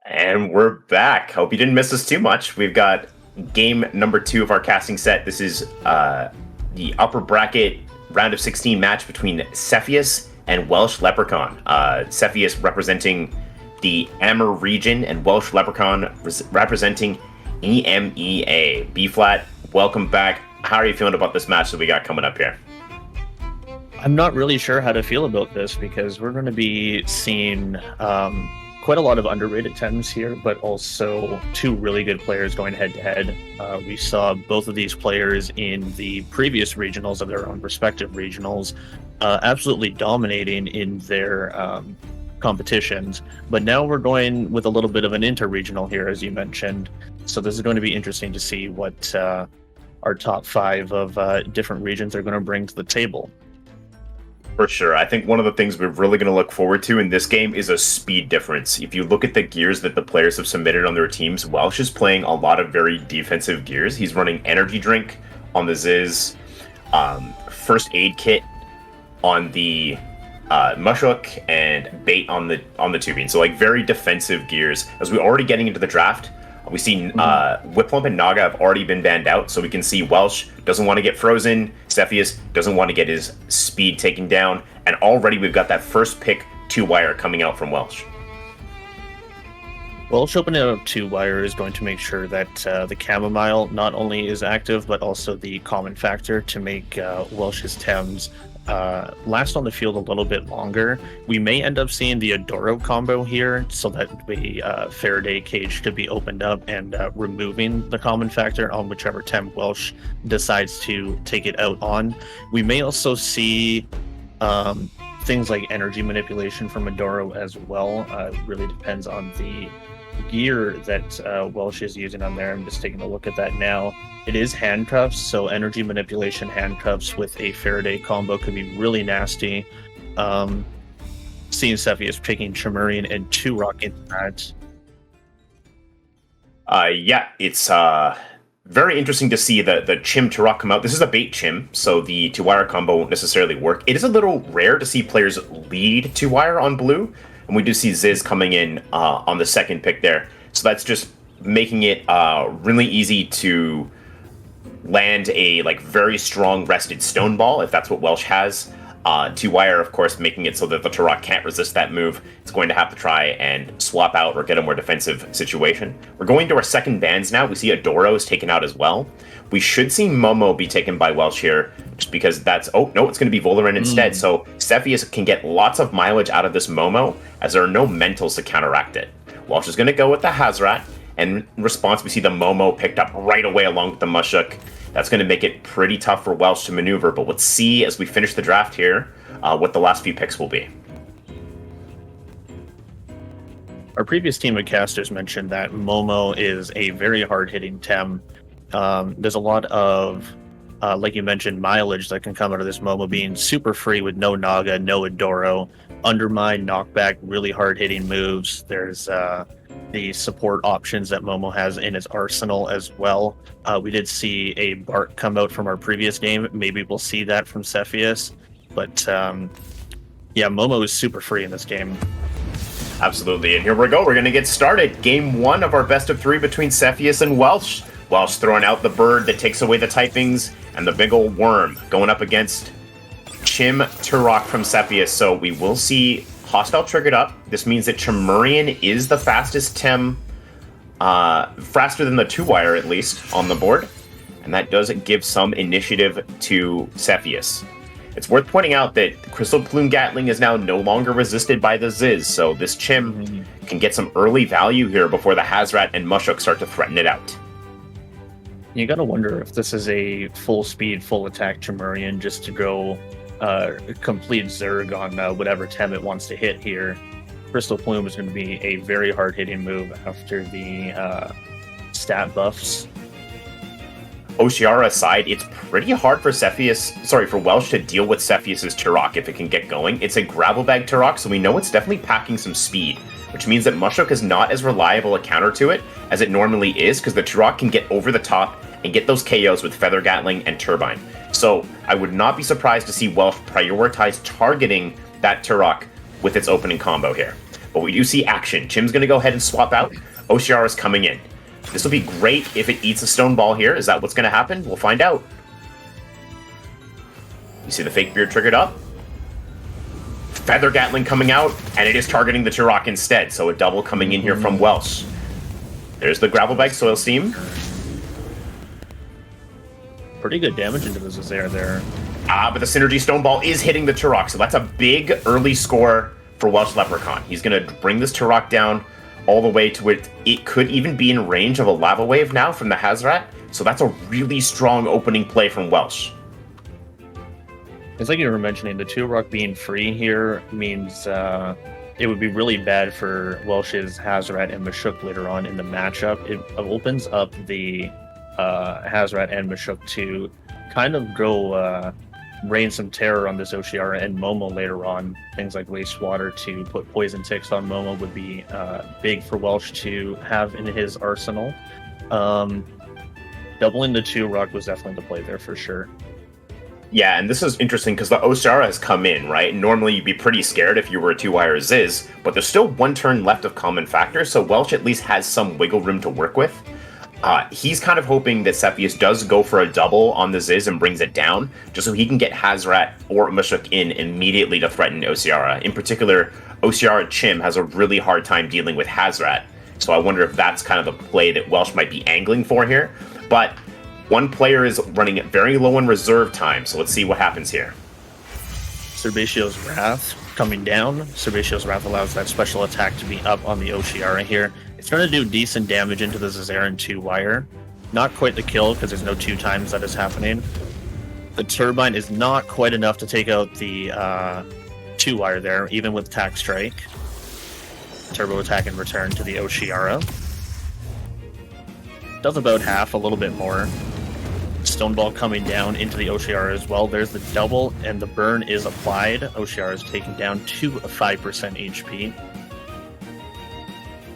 And we're back. Hope you didn't miss us too much. We've got game number 2 of our casting set. This is the upper bracket round of 16 match between Sephius and Welshleprechaun. Sephius representing the Amer region and Welshleprechaun representing EMEA. B-flat, welcome back. How are you feeling about this match that we got coming up here? I'm not really sure how to feel about this because we're going to be seeing quite a lot of underrated Tems here, but also two really good players going head-to-head. We saw both of these players in the previous regionals of their own respective regionals, absolutely dominating in their competitions. But now we're going with a little bit of an inter-regional here, as you mentioned. So this is going to be interesting to see what our top 5 of different regions are going to bring to the table. For sure. I think one of the things we're really going to look forward to in this game is a speed difference. If you look at the gears that the players have submitted on their teams, Welsh is playing a lot of very defensive gears. He's running Energy Drink on the Ziz, First Aid Kit on the Mushhook, and Bait on the Tubing. So like very defensive gears. As we're already getting into the draft, we see Whiplump and Naga have already been banned out, so we can see Welsh doesn't want to get frozen, Sephius doesn't want to get his speed taken down, and already we've got that first pick 2-wire coming out from Welsh. Welsh opening up 2-wire is going to make sure that the Chamomile not only is active, but also the Common Factor to make Welsh's Tems last on the field a little bit longer. We may end up seeing the Adoro combo here, so that the Faraday cage could be opened up and removing the Common Factor on whichever Tem Welsh decides to take it out on. We may also see things like energy manipulation from Adoro as well. It really depends on the gear that Welsh is using on there. I'm just taking a look at that now. It is handcuffs, so energy manipulation handcuffs with a Faraday combo could be really nasty. Seeing Sephius picking Tremurian and 2-rock into that. Yeah, it's very interesting to see the Chim 2-rock come out. This is a bait Chim, so the 2-wire combo won't necessarily work. It is a little rare to see players lead 2-wire on blue, and we do see Ziz coming in on the second pick there. So that's just making it really easy to land a very strong rested stone ball, if that's what Welsh has. 2-wire, of course, making it so that the Turok can't resist that move. It's going to have to try and swap out or get a more defensive situation. We're going to our second bans now. We see Adoro is taken out as well. We should see Momo be taken by Welsh here, just because that's... Oh, no, it's going to be Volarin instead. So Sephius can get lots of mileage out of this Momo, as there are no mentals to counteract it. Welsh is going to go with the Hazrat, and in response, we see the Momo picked up right away along with the Mushhook. That's going to make it pretty tough for Welsh to maneuver, but let's see as we finish the draft here what the last few picks will be. Our previous team of casters mentioned that Momo is a very hard-hitting Tem. There's a lot of, like you mentioned, mileage that can come out of this Momo being super free with no Naga, no Adoro, undermine, knockback, really hard-hitting moves. There's the support options that Momo has in his arsenal as well. We did see a Bart come out from our previous game. Maybe we'll see that from Sephius. But yeah, Momo is super free in this game. Absolutely, and here we go. We're going to get started. Game 1 of our best of 3 between Sephius and Welsh. Welsh throwing out the bird that takes away the typings, and the big old worm going up against Chim 2-rock from Sephius. So we will see Hostile triggered up. This means that Tremurian is the fastest Tem, faster than the 2-wire at least, on the board. And that does give some initiative to Sephius. It's worth pointing out that Crystal Plume Gatling is now no longer resisted by the Ziz, so this Chim can get some early value here before the Hazrat and Mushhook start to threaten it out. You gotta wonder if this is a full speed, full attack Tremurian just to go complete Zerg on whatever Tem it wants to hit here. Crystal Plume is going to be a very hard-hitting move after the stat buffs. Oshiara aside, it's pretty hard for Welsh to deal with Sephius' Turok if it can get going. It's a gravel bag Turok, so we know it's definitely packing some speed, which means that Mushhook is not as reliable a counter to it as it normally is, because the Turok can get over the top and get those KOs with Feather Gatling and Turbine. So I would not be surprised to see Welsh prioritize targeting that Turok with its opening combo here. But we do see action. Chim's going to go ahead and swap out. OCR is coming in. This will be great if it eats a stone ball here. Is that what's going to happen? We'll find out. You see the fake beard triggered up. Feather Gatling coming out, and it is targeting the Turok instead. So a double coming in here from Welsh. There's the Gravel Bag Soil Steam. Pretty good damage into the Zazair there. But the Synergy Stone Ball is hitting the Turok, so that's a big early score for Welshleprechaun. He's going to bring this Turok down all the way to it could even be in range of a Lava Wave now from the Hazrat, so that's a really strong opening play from Welsh. It's like you were mentioning, the Turok being free here means it would be really bad for Welsh's Hazrat and Mashuk later on in the matchup. It opens up the Hazrat and Mashuk to kind of go rain some terror on this Oshiara and Momo later on. Things like Wastewater to put poison ticks on Momo would be big for Welsh to have in his arsenal. Doubling the Turok was definitely the play there for sure. Yeah, and this is interesting because the Oshiara has come in, right? Normally you'd be pretty scared if you were a 2-wire Ziz, but there's still one turn left of common factor, so Welsh at least has some wiggle room to work with. He's kind of hoping that Sephius does go for a double on the Ziz and brings it down, just so he can get Hazrat or Mashuk in immediately to threaten Oshiara. In particular, Oshiara Chim has a really hard time dealing with Hazrat, so I wonder if that's kind of the play that Welsh might be angling for here. But one player is running very low on reserve time, so let's see what happens here. Serbacio's Wrath coming down. Serbacio's Wrath allows that special attack to be up on the Oshiara here. It's going to do decent damage into the Zazaran 2-wire. Not quite the kill, because there's no 2 times that is happening. The Turbine is not quite enough to take out the 2-wire there, even with Tack Strike. Turbo attack in return to the Oshiara. Does about half, a little bit more. Stone Ball coming down into the Oshiara as well. There's the double, and the burn is applied. Oshiara is taken down to a 5% HP.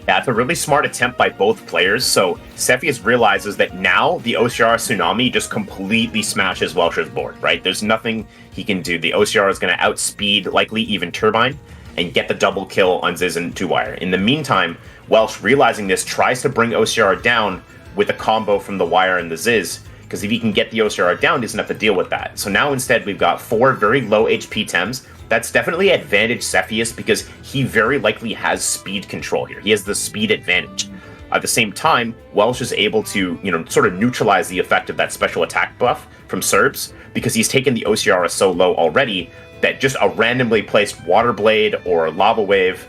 That's a really smart attempt by both players. So Sephius realizes that now the Oshiara Tsunami just completely smashes Welsh's board, right? There's nothing he can do. The Oshiara is going to outspeed, likely even Turbine, and get the double kill on Ziz and 2-wire. In the meantime, Welsh, realizing this, tries to bring Oshiara down with a combo from the Wire and the Ziz, because if he can get the Oshiara down, he doesn't have to deal with that. So now instead we've got 4 very low HP Tems. That's definitely advantage Sephius because he very likely has speed control here. He has the speed advantage. At the same time, Welsh is able to, sort of neutralize the effect of that special attack buff from Serbs because he's taken the Oshiara so low already that just a randomly placed Water Blade or Lava Wave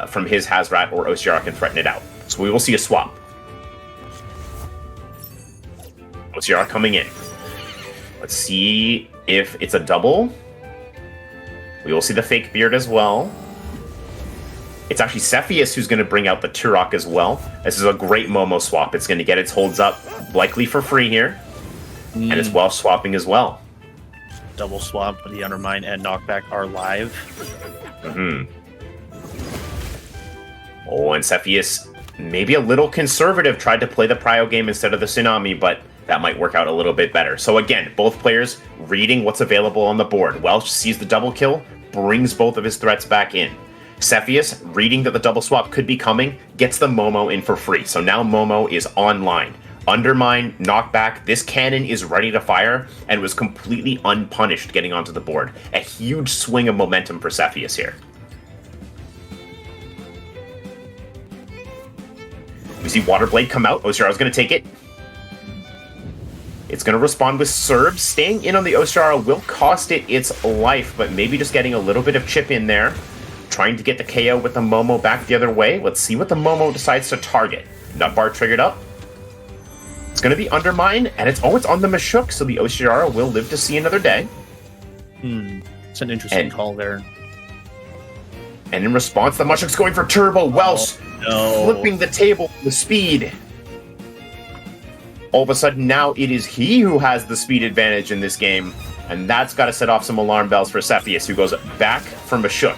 from his Hazrat or Oshiara can threaten it out. So we will see a swap. Oshiara coming in. Let's see if it's a double. We will see the fake beard as well. It's actually Sephius who's going to bring out the Turok as well. This is a great Momo swap. It's going to get its holds up, likely for free here. And it's Welsh swapping as well. Double swap, the Undermine and Knockback are live. Oh, and Sephius, maybe a little conservative, tried to play the Prio game instead of the Tsunami, but that might work out a little bit better. So again, both players reading what's available on the board. Welsh sees the double kill, brings both of his threats back in. Sephius, reading that the double swap could be coming, gets the Momo in for free. So now Momo is online. Undermine, Knockback, this cannon is ready to fire, and was completely unpunished getting onto the board. A huge swing of momentum for Sephius here. We see Water Blade come out. Oshiara's going to take it. It's going to respond with Serb. Staying in on the Oshiara will cost it its life, but maybe just getting a little bit of chip in there. Trying to get the KO with the Momo back the other way. Let's see what the Momo decides to target. Nutbar triggered up. It's going to be Undermine, and it's on the Mashuk, so the Oshiara will live to see another day. It's an interesting call there. And in response, the Mashuk's going for Turbo. Welsh flipping the table with speed. All of a sudden, now it is he who has the speed advantage in this game, and that's got to set off some alarm bells for Sephius, who goes back for Mashuk.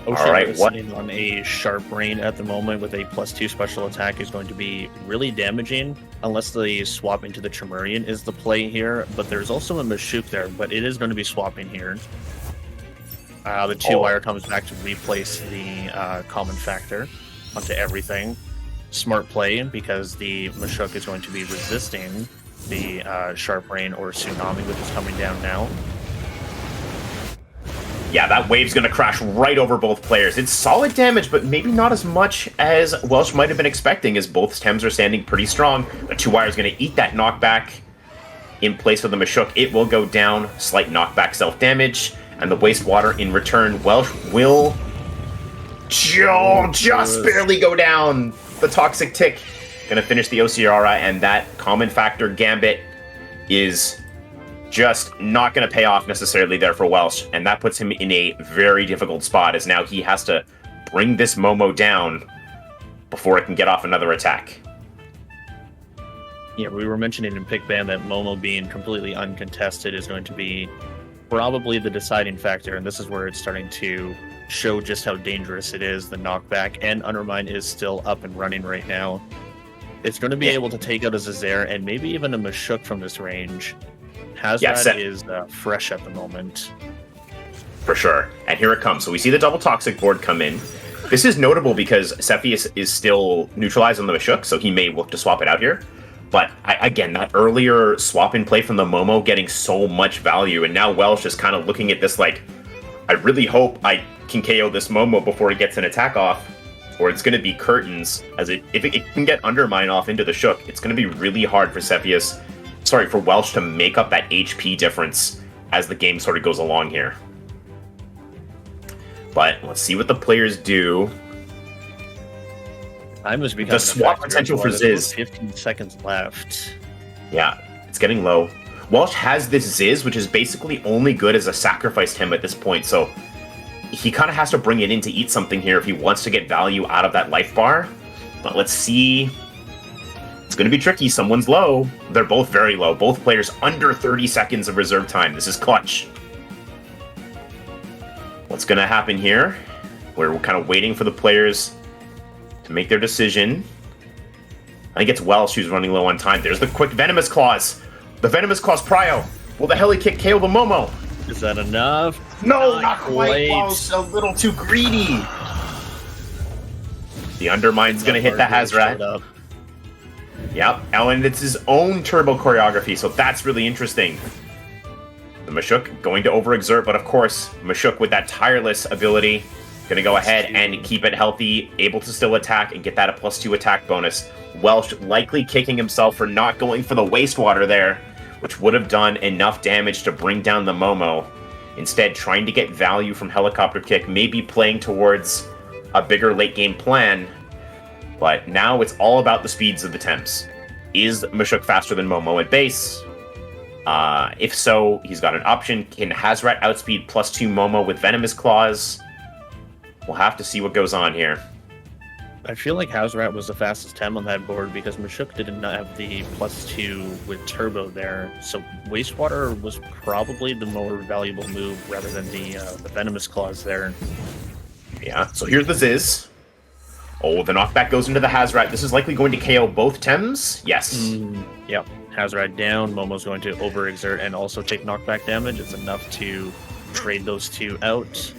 Oshiara is sitting on a Sharp Rain at the moment with a +2 special attack is going to be really damaging, unless the swap into the Tremurian is the play here, but there's also a Mashuk there, but it is going to be swapping here. The 2-wire comes back to replace the common factor onto everything. Smart play, because the Mashuk is going to be resisting the Sharp Rain or Tsunami, which is coming down now. Yeah, that wave's going to crash right over both players. It's solid damage, but maybe not as much as Welsh might have been expecting, as both Tems are standing pretty strong. The 2-wire is going to eat that knockback in place of the Mashuk. It will go down, slight knockback self-damage, and the Wastewater in return. Welsh will just barely go down. The Toxic Tick gonna finish the Ociara, and that Common Factor Gambit is just not gonna pay off necessarily there for Welsh, and that puts him in a very difficult spot, as now he has to bring this Momo down before it can get off another attack. Yeah, we were mentioning in Pick Ban that Momo being completely uncontested is going to be probably the deciding factor, and this is where it's starting to show just how dangerous it is. The knockback and Undermine is still up and running right now. It's going to be able to take out a Zazair and maybe even a Mashuk from this range. Hazrat is fresh at the moment. For sure. And here it comes. So we see the double Toxic board come in. This is notable because Sephius is still neutralized on the Mashuk, so he may look to swap it out here. But again, that earlier swap in play from the Momo getting so much value, and now Welsh is kind of looking at this like, I really hope I can KO this Momo before it gets an attack off, or it's going to be curtains. As if it can get Undermine off into the Shook, it's going to be really hard for for Welsh to make up that HP difference as the game sort of goes along here. But let's see what the players do. Time was the swap potential for Ziz. 15 seconds left. Yeah, it's getting low. Welsh has this Ziz, which is basically only good as a sacrificed him at this point, so he kind of has to bring it in to eat something here if he wants to get value out of that life bar. But let's see. It's going to be tricky. Someone's low. They're both very low. Both players under 30 seconds of reserve time. This is clutch. What's going to happen here? We're kind of waiting for the players to make their decision. I think it's Welsh who's running low on time. There's the quick Venomous Claws. The Venomous Claws Prio. Will the Heli Kick KO the Momo? Is that enough? No, not quite. Welsh, a little too greedy. The Undermine's going to hit the Hazrat. Yep, and it's his own turbo choreography, so that's really interesting. The Mashuk going to overexert, but of course, Mashuk with that tireless ability, going to go ahead and keep it healthy, able to still attack and get that a +2 attack bonus. Welsh likely kicking himself for not going for the Wastewater there, which would have done enough damage to bring down the Momo. Instead, trying to get value from Helicopter Kick, maybe playing towards a bigger late game plan. But now it's all about the speeds of the Temps. Is Mashuk faster than Momo at base? If so, he's got an option. Can Hazrat outspeed +2 Momo with Venomous Claws? We'll have to see what goes on here. I feel like Hazrat was the fastest Tem on that board because Mashuk didn't have the +2 with Turbo there. So Wastewater was probably the more valuable move rather than the Venomous Claws there. Yeah, so here's the Ziz. Oh, the knockback goes into the Hazrat. This is likely going to KO both Tems. Yes. Yep. Hazrat down. Momo's going to overexert and also take knockback damage. It's enough to trade those two out.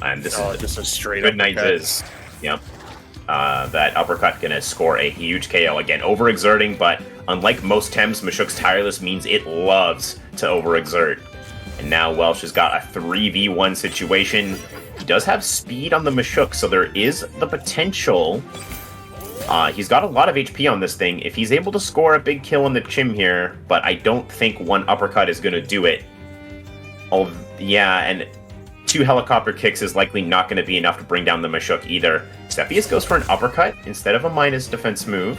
And this is just a straight good uppercut. night Ziz. Yep. That uppercut gonna score a huge KO. Again, overexerting, but unlike most Tems, Mashuk's Tireless means it loves to overexert. And now Welsh has got a 3v1 situation. He does have speed on the Mashuk, so there is the potential. He's got a lot of HP on this thing. If he's able to score a big kill on the Chim here, but I don't think one uppercut is going to do it. Oh, yeah, and 2 helicopter kicks is likely not going to be enough to bring down the Mashuk either. Sephius goes for an uppercut instead of a minus defense move.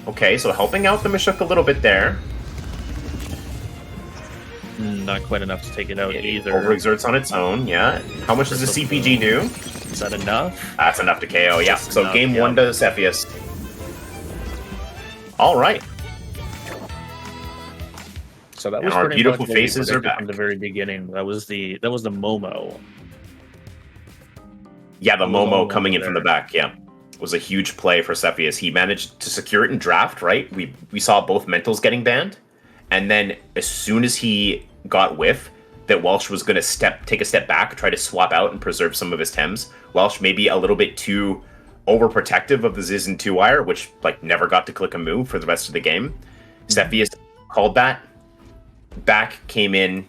Okay, so helping out the Mashuk a little bit there. Not quite enough to take it out either. Overexerts on its own, yeah. How much does the CPG do? Is that enough? That's enough to KO, yeah. Just So enough, game 1 to Sephius. All right. So that And was our pretty beautiful much what we faces are predicted back. from the very beginning. That was the Momo. Yeah, the Momo Momo coming in there. from the back, yeah. Was a huge play for Sephius. He managed to secure it in draft, right? We saw both mentals getting banned. And then as soon as he got whiff that Welsh was going to take a step back, try to swap out and preserve some of his Tems. Welsh maybe a little bit too overprotective of the Ziz and 2-wire, which like never got to click a move for the rest of the game. Sephius called that. Back came in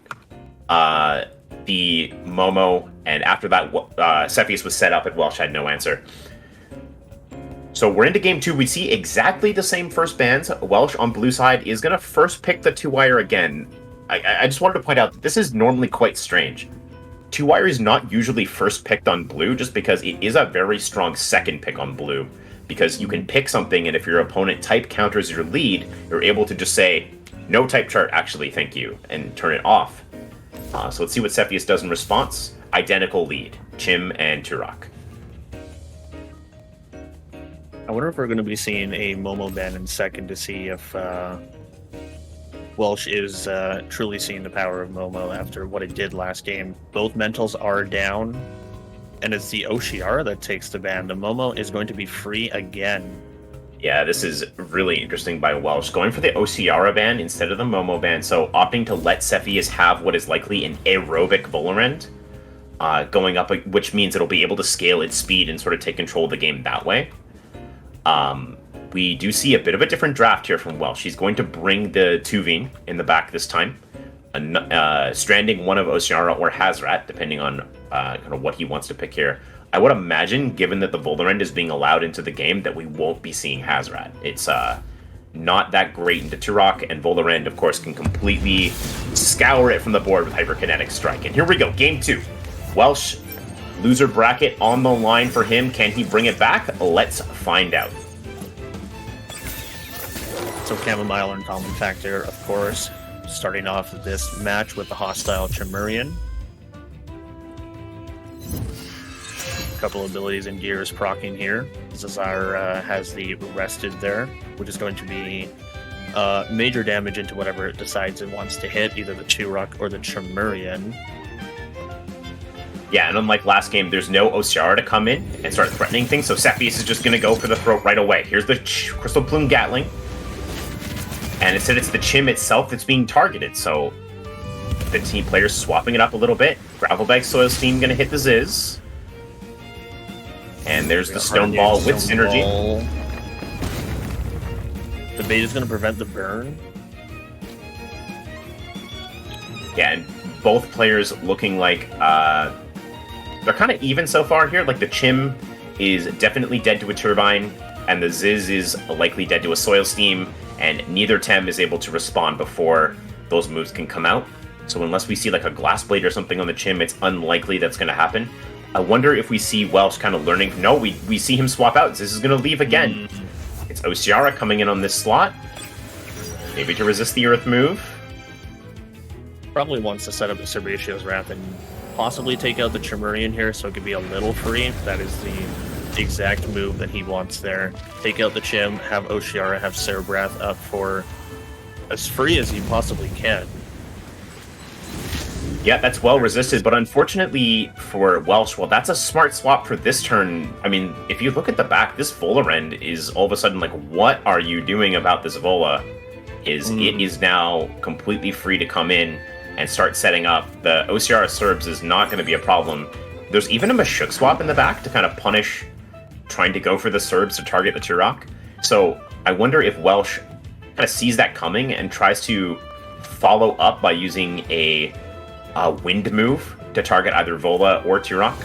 the Momo, and after that, Sephius was set up and Welsh had no answer. So we're into game 2. We see exactly the same first bans. Welsh on blue side is going to first pick the 2-wire again. I just wanted to point out that this is normally quite strange. 2-wire is not usually first picked on blue just because it is a very strong second pick on blue. Because you can pick something, and if your opponent type counters your lead, you're able to just say, no type chart, actually, thank you, and turn it off. So let's see what Sephius does in response. Identical lead, Chim and Turok. I wonder if we're going to be seeing a Momo ban in second to see if Welsh is truly seeing the power of Momo after what it did last game. Both mentals are down, and it's the Oshiara that takes the ban. The Momo is going to be free again. Yeah, this is really interesting by Welsh. Going for the Oshiara ban instead of the Momo ban, so opting to let Sephius have what is likely an aerobic Volarend going up, which means it'll be able to scale its speed and sort of take control of the game that way. We do see a bit of a different draft here from Welsh. He's going to bring the Tuveen in the back this time, stranding one of Oshiara or Hazrat, depending on kind of what he wants to pick here. I would imagine, given that the Volarend is being allowed into the game, that we won't be seeing Hazrat. It's not that great into Turok, and Volarend, of course, can completely scour it from the board with Hyperkinetic Strike. And here we go, game 2. Welsh, loser bracket on the line for him. Can he bring it back? Let's find out. So Chamomile and Common Factor, of course, starting off this match with the hostile Chimerian. Couple abilities and gears proccing here. Zazar has the Rested there, which is going to be major damage into whatever it decides it wants to hit, either the Turok or the Chimerian. Yeah, and unlike last game, there's no Oshiara to come in and start threatening things, so Sephius is just going to go for the throat right away. Here's the Crystal Plume Gatling, and instead it's the Chim itself that's being targeted, so the team players swapping it up a little bit. Gravelbag Soil Steam going to hit the Ziz. And there's the Stone Ball with Synergy. The bait is going to prevent the burn. Yeah, and both players looking like they're kind of even so far here. Like the Chim is definitely dead to a Turbine, and the Ziz is likely dead to a Soil Steam, and neither Tem is able to respond before those moves can come out. So unless we see like a Glass Blade or something on the Chim, it's unlikely that's going to happen. I wonder if we see Welsh kind of learning. No, we see him swap out. This is going to leave again. It's Oshiara coming in on this slot. Maybe to resist the Earth move. Probably wants to set up the Cerbatio's Wrath and possibly take out the Chimerian here so it could be a little free. That is the exact move that he wants there. Take out the Chim, have Oshiara, have Cerbrath up for as free as he possibly can. Yeah, that's well resisted, but unfortunately for Welsh, well, that's a smart swap for this turn. I mean, if you look at the back, this Volarend is all of a sudden like, what are you doing about this Vola? It is now completely free to come in and start setting up. The OCR Serbs is not going to be a problem. There's even a Mashuk swap in the back to kind of punish trying to go for the Serbs to target the Turok. So I wonder if Welsh kind of sees that coming and tries to follow up by using a wind move to target either Vola or Turok.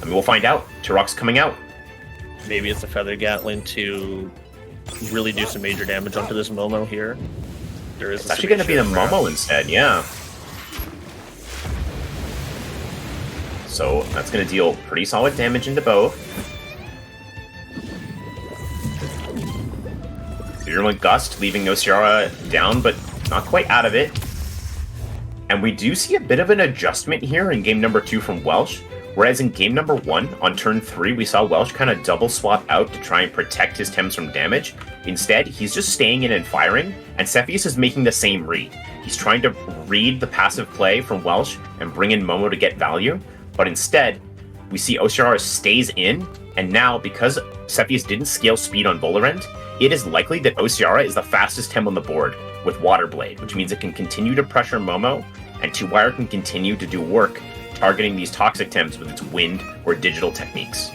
I mean, we'll find out. Turok's coming out. Maybe it's a Feather Gatling to really do some major damage onto this Momo here. There is it's actually going to be the Momo instead, yeah. So that's going to deal pretty solid damage into both. Virulent Gust leaving Oshiara down, but not quite out of it. And we do see a bit of an adjustment here in game number 2 from Welsh, whereas in game number 1, on turn 3, we saw Welsh kind of double swap out to try and protect his Tems from damage. Instead, he's just staying in and firing, and Sephius is making the same read. He's trying to read the passive play from Welsh and bring in Momo to get value, but instead, we see Oshiara stays in, and now, because Sephius didn't scale speed on Volarend, it is likely that Oshiara is the fastest Tem on the board with Water Blade, which means it can continue to pressure Momo and 2-Wire can continue to do work, targeting these toxic Tems with its wind or digital techniques.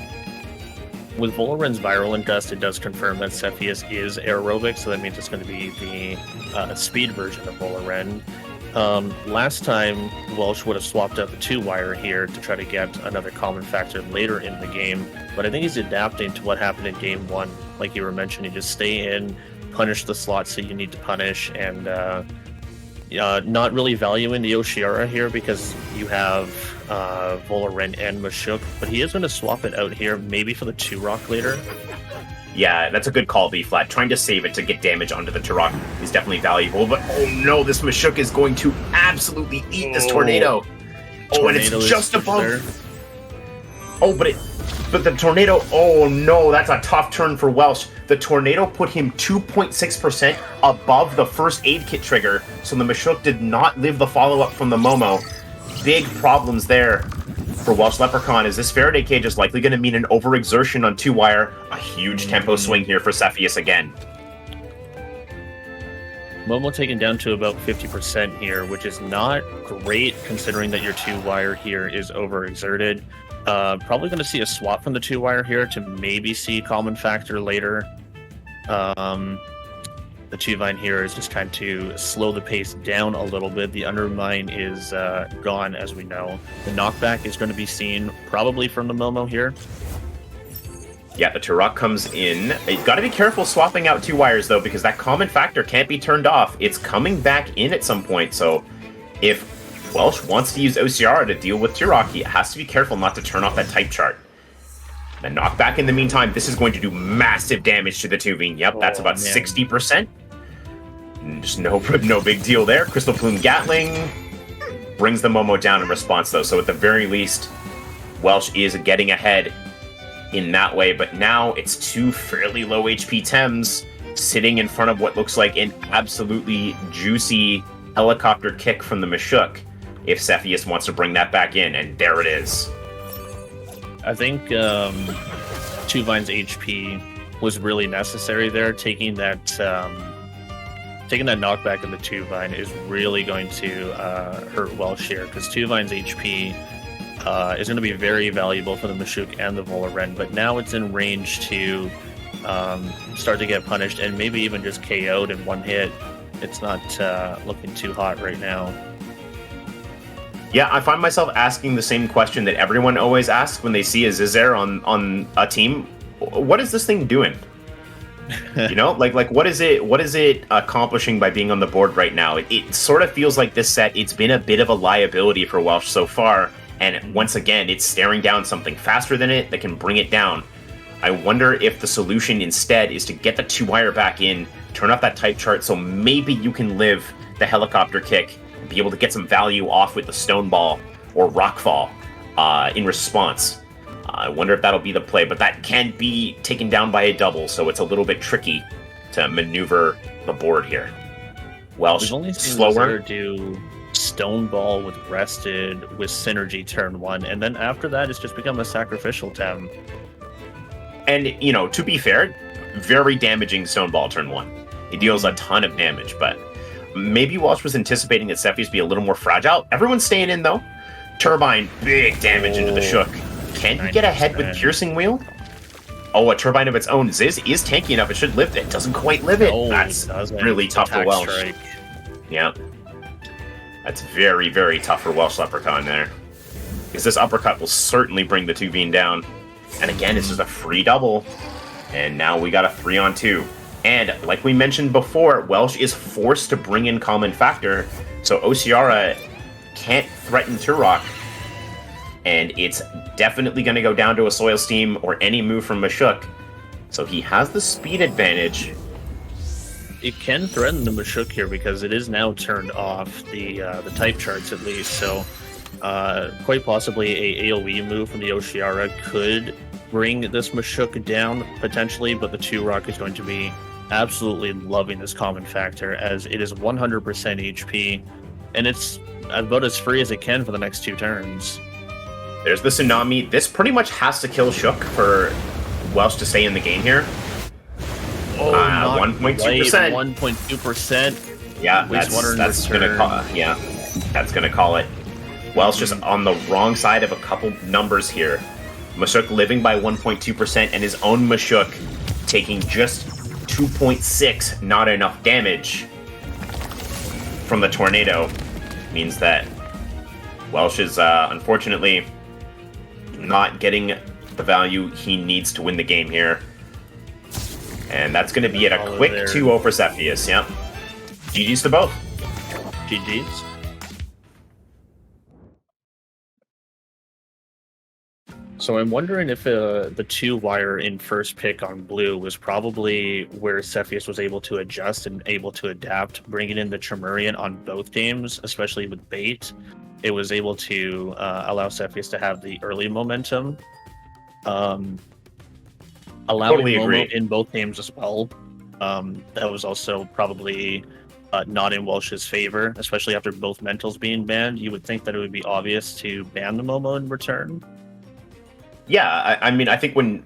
With Volaren's Viral Dust, it does confirm that Sephius is aerobic, so that means it's going to be the speed version of Volaren. Last time, Welsh would have swapped out the 2-Wire here to try to get another common factor later in the game, but I think he's adapting to what happened in Game 1. Like you were mentioning, just stay in, punish the slots that you need to punish, and not really valuing the Oshiara here because you have Volaren and Mashuk, but he is going to swap it out here, maybe for the 2-Rock later. Yeah, that's a good call, B-Flat. Trying to save it to get damage onto the Turok is definitely valuable, but oh no, this Mashuk is going to absolutely eat this Tornado. Oh, and it's just above. Oh, but the Tornado, oh no, that's a tough turn for Welsh. The Tornado put him 2.6% above the first aid kit trigger, so the Mashuk did not live the follow-up from the Momo. Big problems there for Welshleprechaun, is this Faraday Cage is likely going to mean an overexertion on 2-Wire. A huge tempo swing here for Sephius again. Momo taken down to about 50% here, which is not great considering that your 2-Wire here is overexerted. Probably going to see a swap from the 2-Wire here to maybe see Common Factor later. The 2-Vine here is just trying to slow the pace down a little bit. The Undermine is gone, as we know. The knockback is going to be seen probably from the Momo here. Yeah, the Turok comes in. You've got to be careful swapping out 2-Wires, though, because that Common Factor can't be turned off. It's coming back in at some point, so if Welsh wants to use OCR to deal with Turok, he has to be careful not to turn off that type chart. The knockback in the meantime, this is going to do massive damage to the 2-Vine. Yep, that's about 60%. Just no big deal there. Crystal Plume Gatling brings the Momo down in response, though, so at the very least, Welsh is getting ahead in that way, but now it's 2 fairly low HP Tems sitting in front of what looks like an absolutely juicy helicopter kick from the Mashuk if Sephius wants to bring that back in, and there it is. I think 2-Vine's HP was really necessary there. Taking that knockback in the 2-Vine is really going to hurt Welsh here, because 2-Vine's HP is going to be very valuable for the Mashuk and the Volaren, but now it's in range to start to get punished and maybe even just KO'd in one hit. It's not looking too hot right now. Yeah, I find myself asking the same question that everyone always asks when they see a Zizair on a team. What is this thing doing? You know, like what is it accomplishing by being on the board right now? It sort of feels like this set, it's been a bit of a liability for Welsh so far, and once again, it's staring down something faster than it that can bring it down. I wonder if the solution instead is to get the 2-Wire back in, turn off that type chart so maybe you can live the helicopter kick, and be able to get some value off with the Stone Ball or Rockfall in response. I wonder if that'll be the play, but that can be taken down by a double, so it's a little bit tricky to maneuver the board here. Welsh, we've only seen slower. Do Stone Ball with Rested with Synergy turn 1, and then after that, it's just become a sacrificial Tem. And, you know, to be fair, very damaging Stone Ball turn 1. It deals a ton of damage, but maybe Welsh was anticipating that Sephius be a little more fragile. Everyone's staying in, though. Turbine, big damage into the Shook. Can he get ahead with Piercing Wheel? Oh, a Turbine of its own. Ziz is tanky enough. It should live it. Doesn't quite live it. Oh, that's really tough for Welsh. Strike. Yeah. That's very, very tough for Welshleprechaun there. Because this uppercut will certainly bring the 2-Vine down. And again, it's just a free double. And now we got a 3-on-2. And like we mentioned before, Welsh is forced to bring in Common Factor. So Osiara can't threaten Turok. And it's definitely going to go down to a Soil Steam or any move from Mashuk. So he has the speed advantage. It can threaten the Mashuk here because it is now turned off, the type charts at least. So quite possibly a AoE move from the Oshiara could bring this Mashuk down potentially, but the 2-Rock is going to be absolutely loving this Common Factor as it is 100% HP and it's about as free as it can for the next 2 turns. There's the Tsunami. This pretty much has to kill Shook for Welsh to stay in the game here. Oh, 1.2%. 1.2%. Yeah, that's gonna cause, yeah. That's going to call it. Welsh just on the wrong side of a couple numbers here. Mashuk living by 1.2%, and his own Mashuk taking just 2.6, not enough damage from the tornado. Means that Welsh is unfortunately not getting the value he needs to win the game here. And that's going to be at a quick 2-0 for Sephius, yep. GG's to both. GG's. So I'm wondering if the 2-wire in first pick on blue was probably where Sephius was able to adjust and able to adapt, bringing in the Tremurian on both games, especially with bait. It was able to allow Sephius to have the early momentum. Allowing Totally Momo agree. in both games as well. That was also probably not in Welsh's favor, especially after both mentals being banned. You would think that it would be obvious to ban the Momo in return. Yeah, I mean, I think when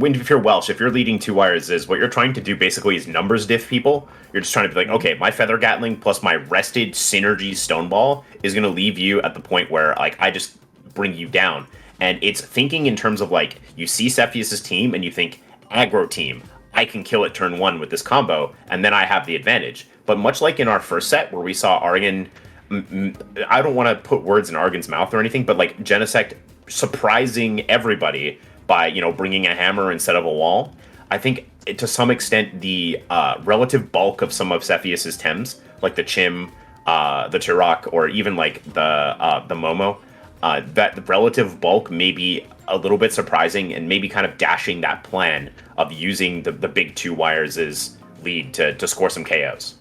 if you're Welsh, if you're leading 2 wires, is what you're trying to do basically is numbers diff people. You're just trying to be like, okay, my Feather Gatling plus my rested Synergy Stoneball is going to leave you at the point where, like, I just bring you down. And it's thinking in terms of, like, you see Sephius' team and you think, aggro team, I can kill it turn 1 with this combo, and then I have the advantage. But much like in our first set where we saw Argon, I don't want to put words in Argon's mouth or anything, but, like, Genesect surprising everybody by, you know, bringing a hammer instead of a wall. I think to some extent the relative bulk of some of Sephius's Tems, like the Chim, the Turok, or even like the Momo, that the relative bulk may be a little bit surprising and maybe kind of dashing that plan of using the big 2 wires as lead to score some KOs.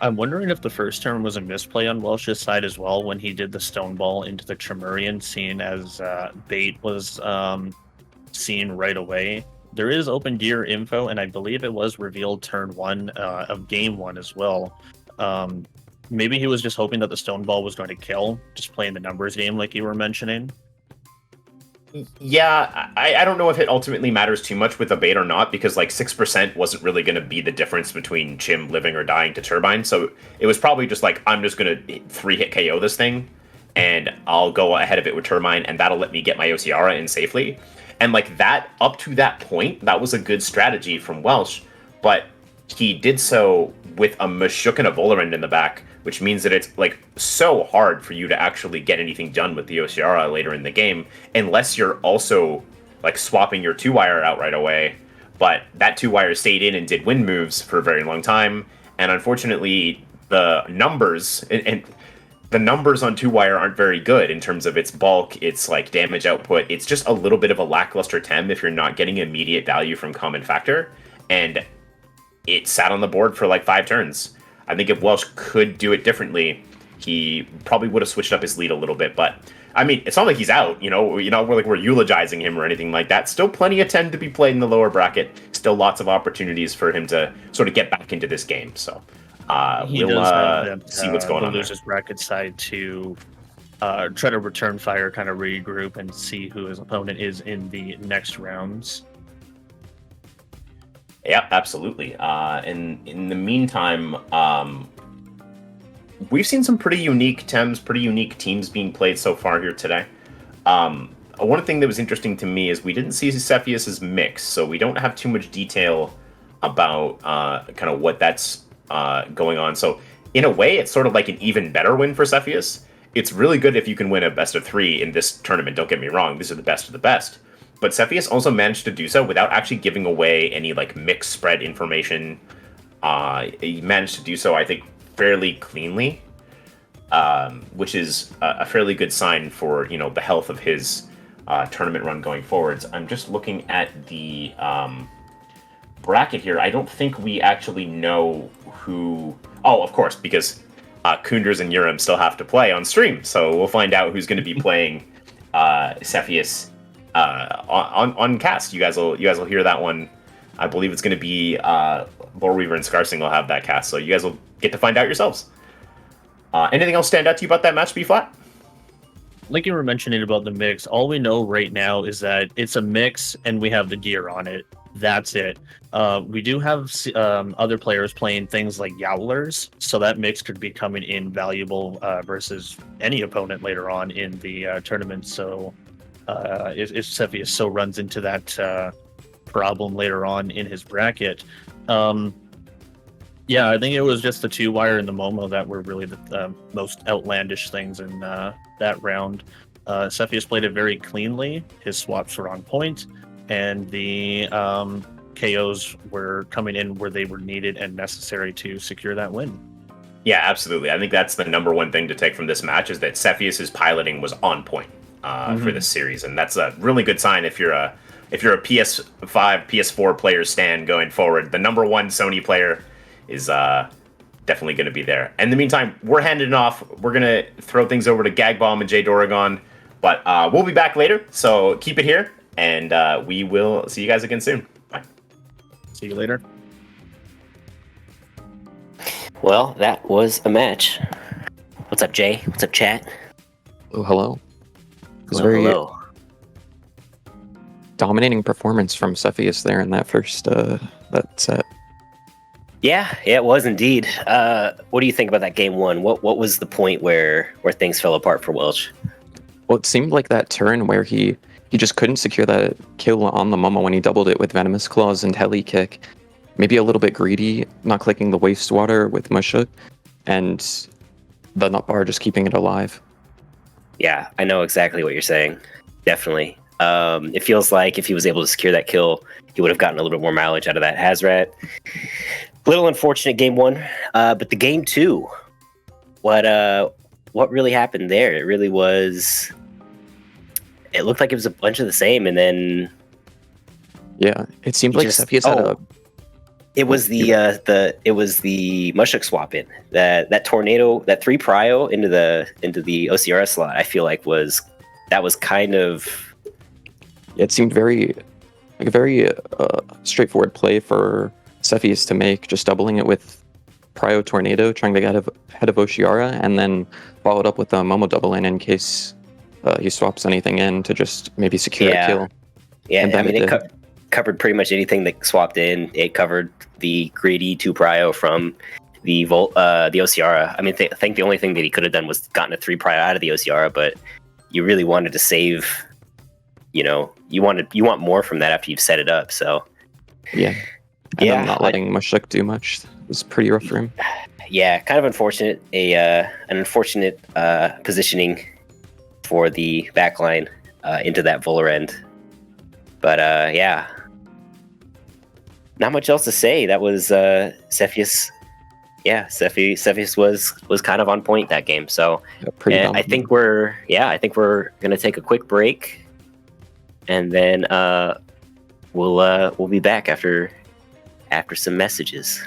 I'm wondering if the first turn was a misplay on Welsh's side as well when he did the stone ball into the Tremurian, seeing as bait was seen right away. There is open gear info, and I believe it was revealed turn 1 of game 1 as well. Maybe he was just hoping that the stone ball was going to kill, just playing the numbers game like you were mentioning. Yeah, I don't know if it ultimately matters too much with the bait or not, because like 6% wasn't really going to be the difference between Chim living or dying to Turbine. So it was probably just like, I'm just going to 3-hit KO this thing, and I'll go ahead of it with Turbine, and that'll let me get my Ociara in safely. And like that, up to that point, that was a good strategy from Welsh, but he did so with a Mashuk and a Volarend in the back, which means that it's like so hard for you to actually get anything done with the Ociara later in the game, unless you're also like swapping your 2-wire out right away. But that 2-wire stayed in and did win moves for a very long time, and unfortunately the numbers and the numbers on 2-wire aren't very good in terms of its bulk, its like damage output. It's just a little bit of a lackluster Tem if you're not getting immediate value from Common Factor, and it sat on the board for like 5 turns. I think if Welsh could do it differently, he probably would have switched up his lead a little bit. But I mean, it's not like he's out. We're eulogizing him or anything like that. Still plenty of 10 to be played in the lower bracket. Still lots of opportunities for him to sort of get back into this game. So we'll see what's going on there. Loses bracket side to try to return fire, kind of regroup, and see who his opponent is in the next rounds. Yeah, absolutely. And in the meantime, we've seen some pretty unique Tems, pretty unique teams being played so far here today. One thing that was interesting to me is we didn't see Sephius' mix, so we don't have too much detail about kind of what that's going on. So in a way, it's sort of like an even better win for Sephius. It's really good if you can win a best of 3 in this tournament, don't get me wrong. These are the best of the best. But Sephius also managed to do so without actually giving away any like mix spread information. He managed to do so, I think, fairly cleanly, which is a fairly good sign for the health of his tournament run going forwards. I'm just looking at the bracket here. I don't think we actually know who. Oh, of course, because Kunders and Urim still have to play on stream, so we'll find out who's going to be playing Sephius on cast. You guys will hear that one. I believe it's going to be Loreweaver and Scarsing will have that cast, so you guys will get to find out yourselves. Anything else stand out to you about that match, B-Flat? Like you were mentioning about the mix, all we know right now is that it's a mix and we have the gear on it. That's it. We do have other players playing things like Yowlers, so that mix could be coming in valuable versus any opponent later on in the tournament. So if Sephius so runs into that problem later on in his bracket, yeah, I think it was just the 2-wire and the Momo that were really the most outlandish things in that round. Sephius played it very cleanly. His swaps were on point, and the KOs were coming in where they were needed and necessary to secure that win. Yeah, absolutely. I think that's the number one thing to take from this match is that Sephius's piloting was on point for this series, and that's a really good sign if you're a PS5, PS4 player stand going forward. The number one Sony player is definitely going to be there. In the meantime, we're handing it off. We're going to throw things over to Gagbomb and Jay Doragon, but we'll be back later, so keep it here, and we will see you guys again soon. Bye. See you later. Well, that was a match. What's up, Jay? What's up, chat? Oh, hello. It was Hello. dominating performance from Sephius there in that first that set. Yeah, it was indeed. What do you think about that game one? What was the point where things fell apart for Welsh? Well, it seemed like that turn where he just couldn't secure that kill on the Momo when he doubled it with Venomous Claws and Heli Kick. Maybe a little bit greedy, not clicking the Wastewater with Mushuk, and the nut bar just keeping it alive. Yeah, I know exactly what you're saying. Definitely. It feels like if he was able to secure that kill, he would have gotten a little bit more mileage out of that Hazrat. Little unfortunate game one, but the game two, what really happened there? It really was. It looked like it was a bunch of the same, and then Yeah, it seemed like Sephius had a. It was the Mushuk swap in that tornado, that 3 prio into the OCRS slot. I feel like was kind of. It seemed very straightforward play for Sephius to make, just doubling it with Prio Tornado, trying to get ahead of Oshiara, and then followed up with a Momo double in case he swaps anything in to just maybe secure a kill. Yeah, I mean, it covered pretty much anything that swapped in. It covered the greedy 2 prio from the Osiara. I mean, I think the only thing that he could have done was gotten a 3 prio out of the Osiara, but you really wanted to save. You want more from that after you've set it up. So yeah, and then not letting Mushuk do much. It was pretty rough for him. Yeah, kind of unfortunate. An unfortunate positioning for the backline into that Volar end. But yeah, not much else to say. That was Sephius. Yeah, Sephius was kind of on point that game. So yeah, I think we're gonna take a quick break, and then we'll be back after some messages.